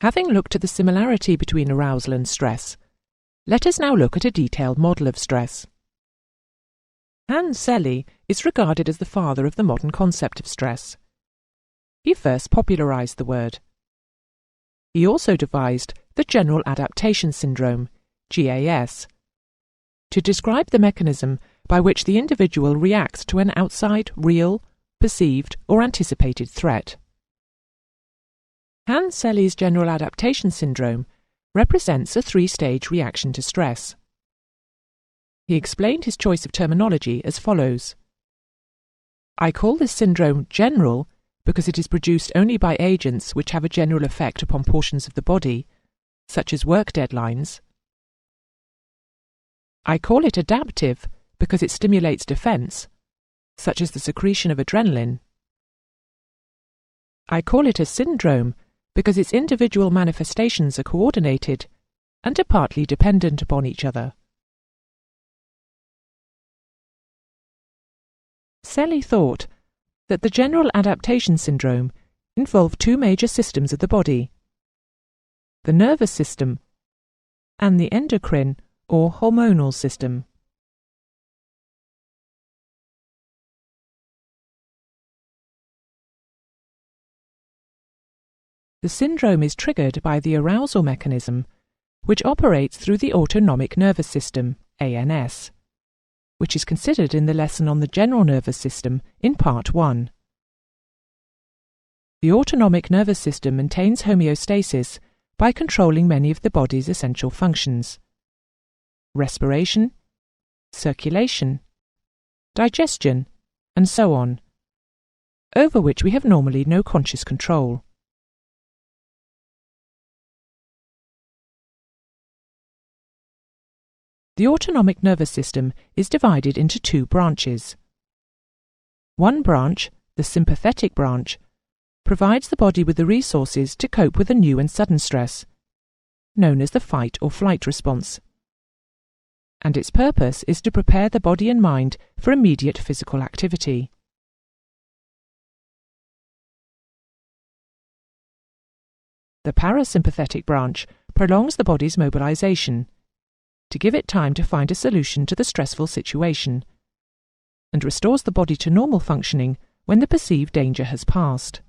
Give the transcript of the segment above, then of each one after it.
Having looked at the similarity between arousal and stress, let us now look at a detailed model of stress. Hans Selye is regarded as the father of the modern concept of stress. He first popularized the word. He also devised the General Adaptation Syndrome, GAS, to describe the mechanism by which the individual reacts to an outside, real, perceived or anticipated threat. Hans Selye's General Adaptation Syndrome represents a three-stage reaction to stress. He explained his choice of terminology as follows. I call this syndrome general because it is produced only by agents which have a general effect upon portions of the body, such as work deadlines. I call it adaptive because it stimulates defense, such as the secretion of adrenaline. I call it a syndrome because its individual manifestations are coordinated and are partly dependent upon each other. Selye thought that the General Adaptation Syndrome involved two major systems of the body, the nervous system and the endocrine or hormonal system. The syndrome is triggered by the arousal mechanism, which operates through the autonomic nervous system, ANS, which is considered in the lesson on the general nervous system in Part 1. The autonomic nervous system maintains homeostasis by controlling many of the body's essential functions: respiration, circulation, digestion, and so on, over which we have normally no conscious control. The autonomic nervous system is divided into two branches. One branch, the sympathetic branch, provides the body with the resources to cope with a new and sudden stress, known as the fight or flight response, and its purpose is to prepare the body and mind for immediate physical activity. The parasympathetic branch prolongs the body's mobilization, to give it time to find a solution to the stressful situation, and restores the body to normal functioning when the perceived danger has passed.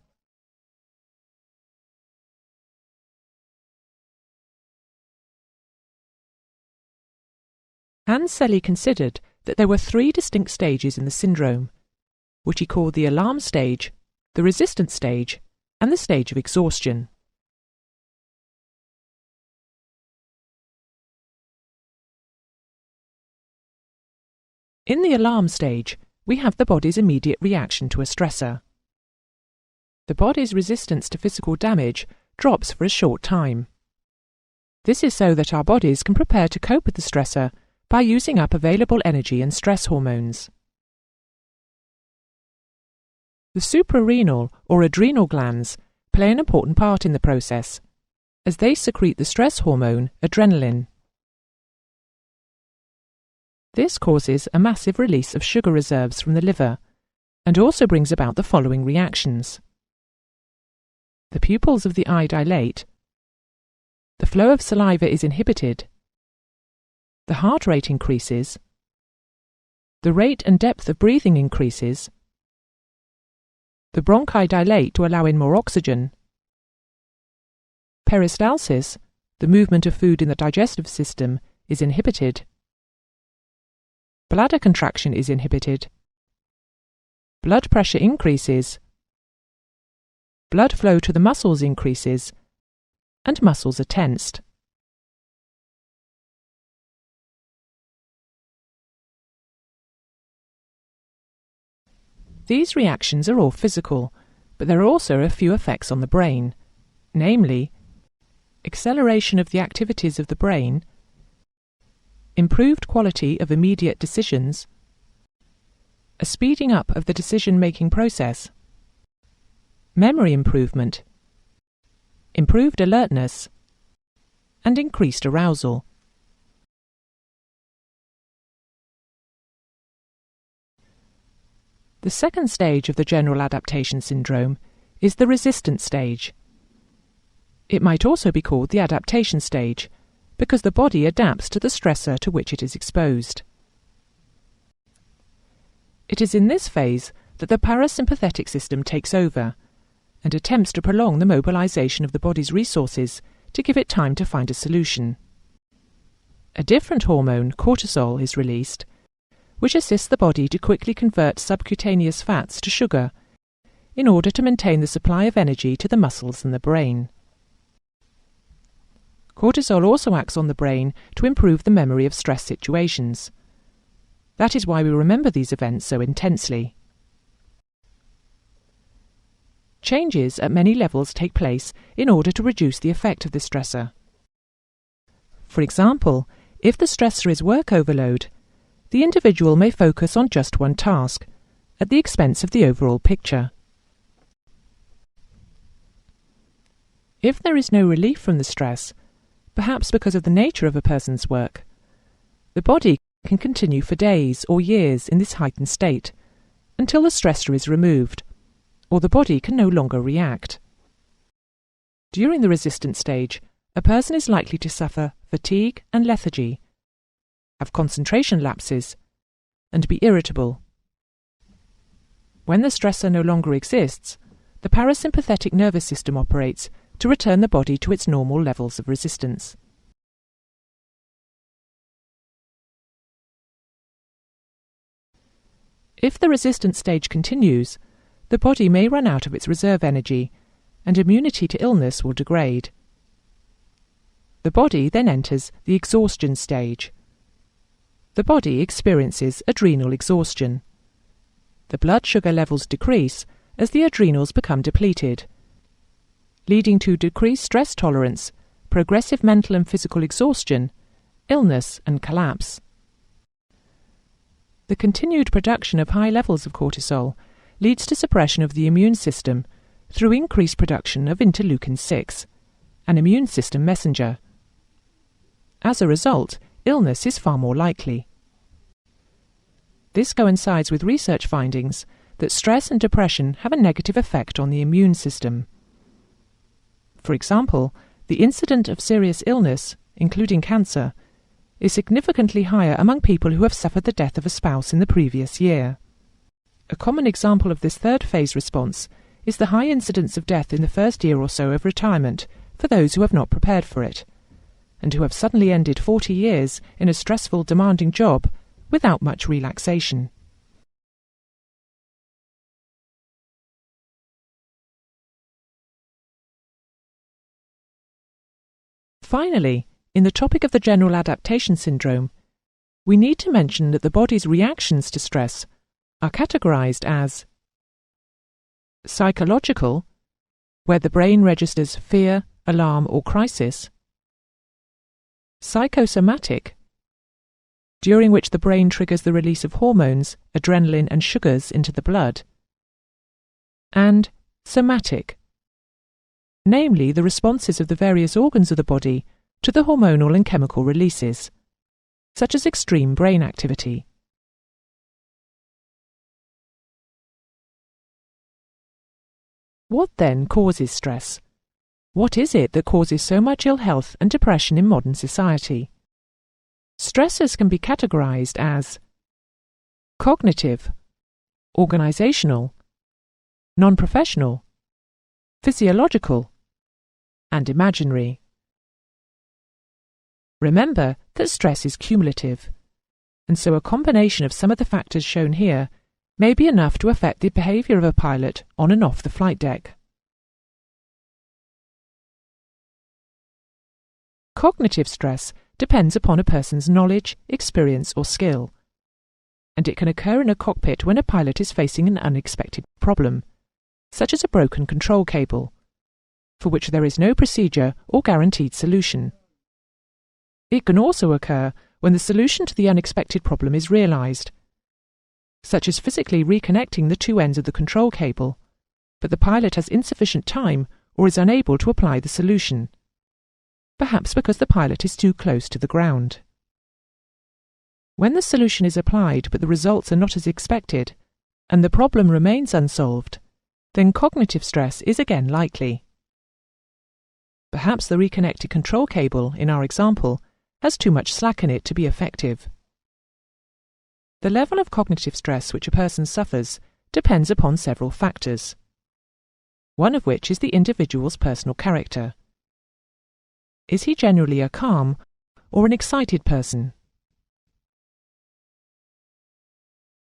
Hans Selye considered that there were three distinct stages in the syndrome, which he called the alarm stage, the resistance stage, and the stage of exhaustion. In the alarm stage, we have the body's immediate reaction to a stressor. The body's resistance to physical damage drops for a short time. This is so that our bodies can prepare to cope with the stressor by using up available energy and stress hormones. The suprarenal or adrenal glands play an important part in the process, as they secrete the stress hormone adrenaline. This causes a massive release of sugar reserves from the liver and also brings about the following reactions. The pupils of the eye dilate, the flow of saliva is inhibited, the heart rate increases, the rate and depth of breathing increases, the bronchi dilate to allow in more oxygen, peristalsis, the movement of food in the digestive system, is inhibited, bladder contraction is inhibited, blood pressure increases, blood flow to the muscles increases, and muscles are tensed. These reactions are all physical, but there are also a few effects on the brain, namely, acceleration of the activities of the brain, improved quality of immediate decisions, a speeding up of the decision-making process, memory improvement, improved alertness, and increased arousal. The second stage of the General Adaptation Syndrome is the resistance stage. It might also be called the adaptation stage, because the body adapts to the stressor to which it is exposed. It is in this phase that the parasympathetic system takes over and attempts to prolong the mobilization of the body's resources to give it time to find a solution. A different hormone, cortisol, is released, which assists the body to quickly convert subcutaneous fats to sugar in order to maintain the supply of energy to the muscles and the brain. Cortisol also acts on the brain to improve the memory of stress situations. That is why we remember these events so intensely. Changes at many levels take place in order to reduce the effect of the stressor. For example, if the stressor is work overload, the individual may focus on just one task, at the expense of the overall picture. If there is no relief from the stress, perhaps because of the nature of a person's work, the body can continue for days or years in this heightened state, until the stressor is removed, or the body can no longer react. During the resistant stage, a person is likely to suffer fatigue and lethargy, have concentration lapses, and be irritable. When the stressor no longer exists, the parasympathetic nervous system operates to return the body to its normal levels of resistance. If the resistant stage continues, the body may run out of its reserve energy, and immunity to illness will degrade. The body then enters the exhaustion stage. The body experiences adrenal exhaustion. The blood sugar levels decrease as the adrenals become depleted, leading to decreased stress tolerance, progressive mental and physical exhaustion, illness and collapse. The continued production of high levels of cortisol leads to suppression of the immune system through increased production of interleukin-6, an immune system messenger. As a result, illness is far more likely. This coincides with research findings that stress and depression have a negative effect on the immune system. For example, the incidence of serious illness, including cancer, is significantly higher among people who have suffered the death of a spouse in the previous year. A common example of this third phase response is the high incidence of death in the first year or so of retirement for those who have not prepared for it, and who have suddenly ended 40 years in a stressful, demanding job without much relaxation. Finally, in the topic of the general adaptation syndrome, we need to mention that the body's reactions to stress are categorized as psychological, where the brain registers fear, alarm, or crisis; psychosomatic, during which the brain triggers the release of hormones, adrenaline, and sugars into the blood; and somatic, namely the responses of the various organs of the body to the hormonal and chemical releases, such as extreme brain activity. What then causes stress? What is it that causes so much ill health and depression in modern society? Stressors can be categorized as cognitive, organizational, non-professional, physiological, and imaginary. Remember that stress is cumulative, and so a combination of some of the factors shown here may be enough to affect the behavior of a pilot on and off the flight deck. Cognitive stress depends upon a person's knowledge, experience, or skill, and it can occur in a cockpit when a pilot is facing an unexpected problem, such as a broken control cable, for which there is no procedure or guaranteed solution. It can also occur when the solution to the unexpected problem is realized, such as physically reconnecting the two ends of the control cable, but the pilot has insufficient time or is unable to apply the solution, perhaps because the pilot is too close to the ground. When the solution is applied but the results are not as expected, and the problem remains unsolved, then cognitive stress is again likely. Perhaps the reconnected control cable, in our example, has too much slack in it to be effective. The level of cognitive stress which a person suffers depends upon several factors, one of which is the individual's personal character. Is he generally a calm or an excited person?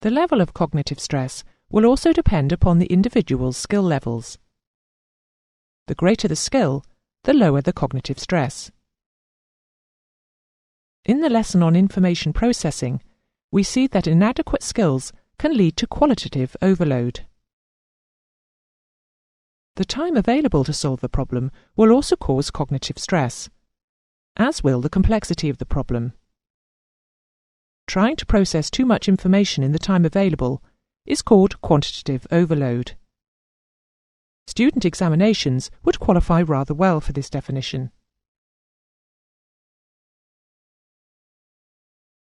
The level of cognitive stress will also depend upon the individual's skill levels. The greater the skill, the lower the cognitive stress. In the lesson on information processing, we see that inadequate skills can lead to qualitative overload. The time available to solve the problem will also cause cognitive stress, as will the complexity of the problem. Trying to process too much information in the time available is called quantitative overload. Student examinations would qualify rather well for this definition.